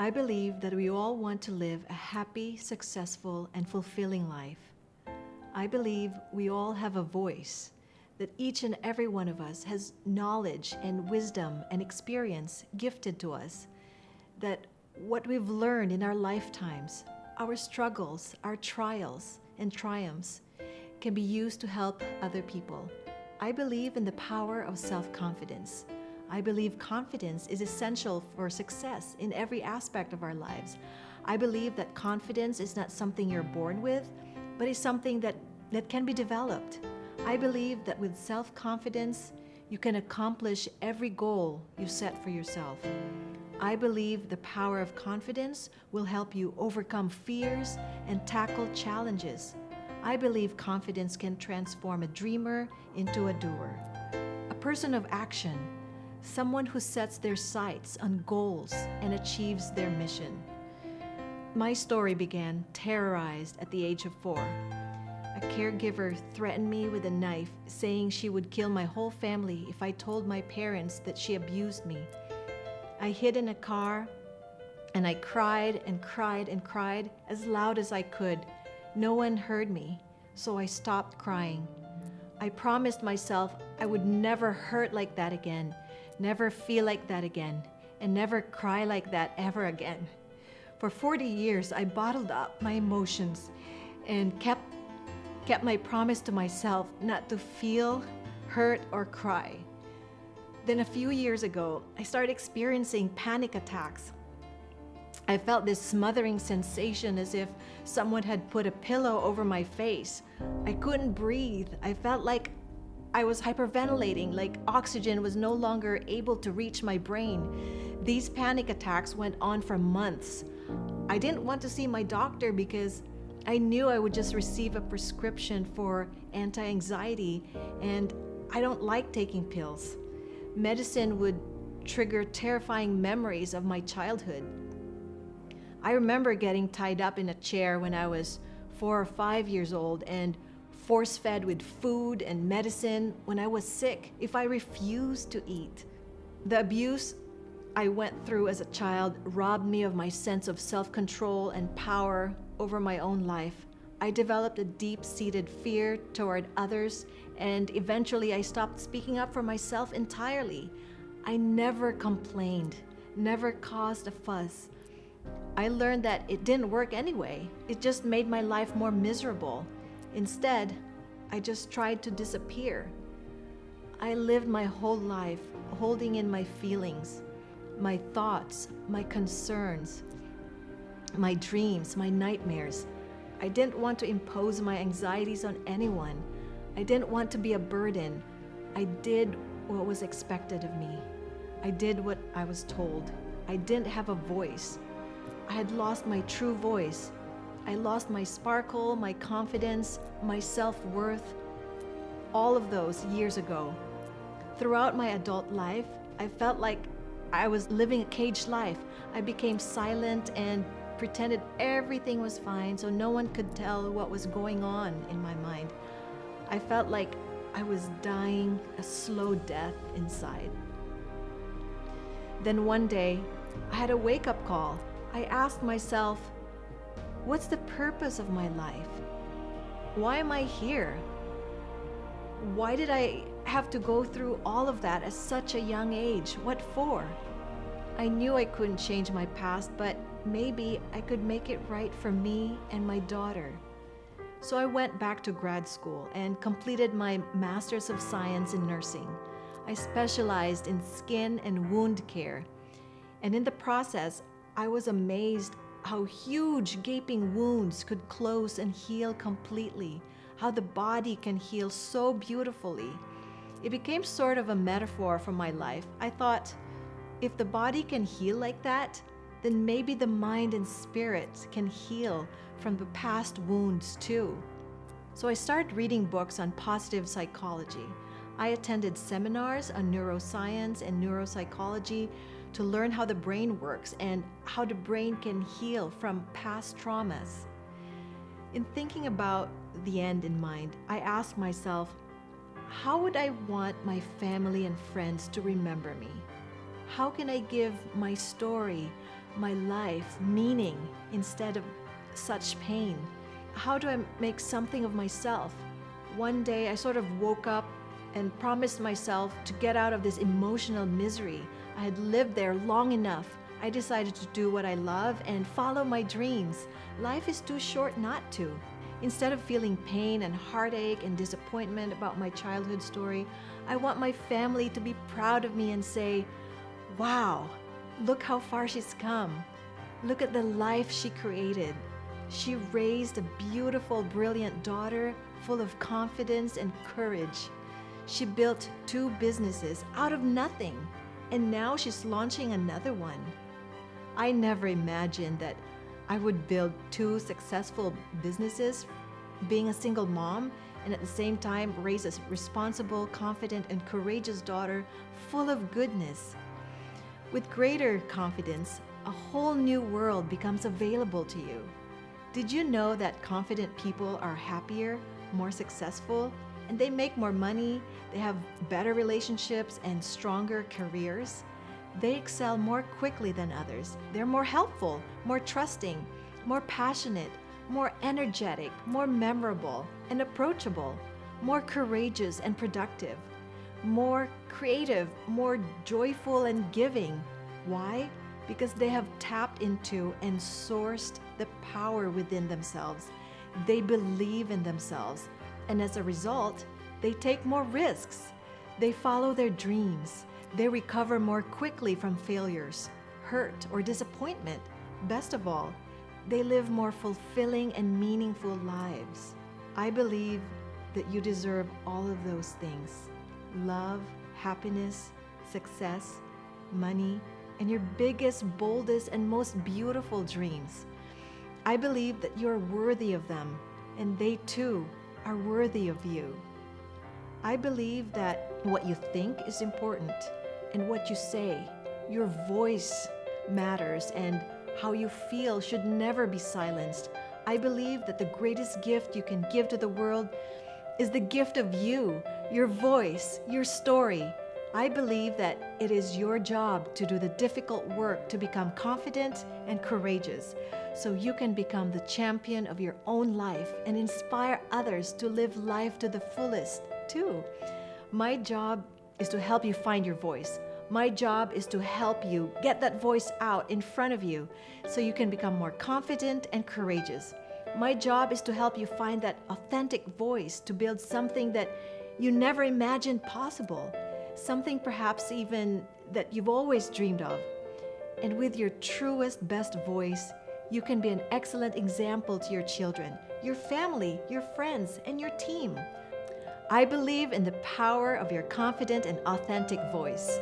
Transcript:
I believe that we all want to live a happy, successful, and fulfilling life. I believe we all have a voice, that each and every one of us has knowledge and wisdom and experience gifted to us, that what we've learned in our lifetimes, our struggles, our trials and triumphs, can be used to help other people. I believe in the power of self-confidence. I believe confidence is essential for success in every aspect of our lives. I believe that confidence is not something you're born with, but is something that can be developed. I believe that with self-confidence, you can accomplish every goal you set for yourself. I believe the power of confidence will help you overcome fears and tackle challenges. I believe confidence can transform a dreamer into a doer, a person of action, someone who sets their sights on goals and achieves their mission. My story began terrorized at the age of 4. A caregiver threatened me with a knife, saying she would kill my whole family if I told my parents that she abused me. I hid in a car and I cried and cried and cried as loud as I could. No one heard me, so I stopped crying. I promised myself I would never hurt like that again, never feel like that again, and never cry like that ever again. For 40 years, I bottled up my emotions and kept my promise to myself not to feel, hurt, or cry. Then a few years ago, I started experiencing panic attacks. I felt this smothering sensation as if someone had put a pillow over my face. I couldn't breathe. I felt like I was hyperventilating, like oxygen was no longer able to reach my brain. These panic attacks went on for months. I didn't want to see my doctor because I knew I would just receive a prescription for anti-anxiety, and I don't like taking pills. Medicine would trigger terrifying memories of my childhood. I remember getting tied up in a chair when I was 4 or 5 years old and force-fed with food and medicine when I was sick if I refused to eat. The abuse I went through as a child robbed me of my sense of self-control and power over my own life. I developed a deep-seated fear toward others, and eventually I stopped speaking up for myself entirely. I never complained, never caused a fuss. I learned that it didn't work anyway. It just made my life more miserable. Instead, I just tried to disappear. I lived my whole life holding in my feelings, my thoughts, my concerns, my dreams, my nightmares. I didn't want to impose my anxieties on anyone. I didn't want to be a burden. I did what was expected of me. I did what I was told. I didn't have a voice. I had lost my true voice. I lost my sparkle, my confidence, my self-worth, all of those years ago. Throughout my adult life, I felt like I was living a caged life. I became silent and pretended everything was fine so no one could tell what was going on in my mind. I felt like I was dying a slow death inside. Then one day, I had a wake-up call. I asked myself, what's the purpose of my life? Why am I here? Why did I have to go through all of that at such a young age? What for? I knew I couldn't change my past, but maybe I could make it right for me and my daughter. So I went back to grad school and completed my Master's of Science in Nursing. I specialized in skin and wound care. And in the process, I was amazed how huge gaping wounds could close and heal completely, how the body can heal so beautifully. It became sort of a metaphor for my life. I thought, if the body can heal like that, then maybe the mind and spirit can heal from the past wounds too. So I started reading books on positive psychology. I attended seminars on neuroscience and neuropsychology to learn how the brain works and how the brain can heal from past traumas. In thinking about the end in mind, I asked myself, how would I want my family and friends to remember me? How can I give my story my life meaning instead of such pain? How do I make something of myself? One day I sort of woke up and promised myself to get out of this emotional misery. I had lived there long enough. I decided to do what I love and follow my dreams. Life is too short not to. Instead of feeling pain and heartache and disappointment about my childhood story, I want my family to be proud of me and say, wow, look how far she's come. Look at the life she created. She raised a beautiful, brilliant daughter full of confidence and courage. She built 2 businesses out of nothing, and now she's launching another one. I never imagined that I would build 2 successful businesses, being a single mom, and at the same time raise a responsible, confident, and courageous daughter full of goodness. With greater confidence, a whole new world becomes available to you. Did you know that confident people are happier, more successful, and they make more money, they have better relationships and stronger careers? They excel more quickly than others. They're more helpful, more trusting, more passionate, more energetic, more memorable and approachable, more courageous and productive, more creative, more joyful and giving. Why? Because they have tapped into and sourced the power within themselves. They believe in themselves, and as a result, they take more risks. They follow their dreams. They recover more quickly from failures, hurt, or disappointment. Best of all, they live more fulfilling and meaningful lives. I believe that you deserve all of those things: love, happiness, success, money, and your biggest, boldest, and most beautiful dreams. I believe that you're worthy of them, and they too are worthy of you. I believe that what you think is important, and what you say, your voice matters, and how you feel should never be silenced. I believe that the greatest gift you can give to the world is the gift of you, your voice, your story. I believe that it is your job to do the difficult work to become confident and courageous, so you can become the champion of your own life and inspire others to live life to the fullest too. My job is to help you find your voice. My job is to help you get that voice out in front of you so you can become more confident and courageous. My job is to help you find that authentic voice to build something that you never imagined possible, something perhaps even that you've always dreamed of. And with your truest, best voice, you can be an excellent example to your children, your family, your friends, and your team. I believe in the power of your confident and authentic voice.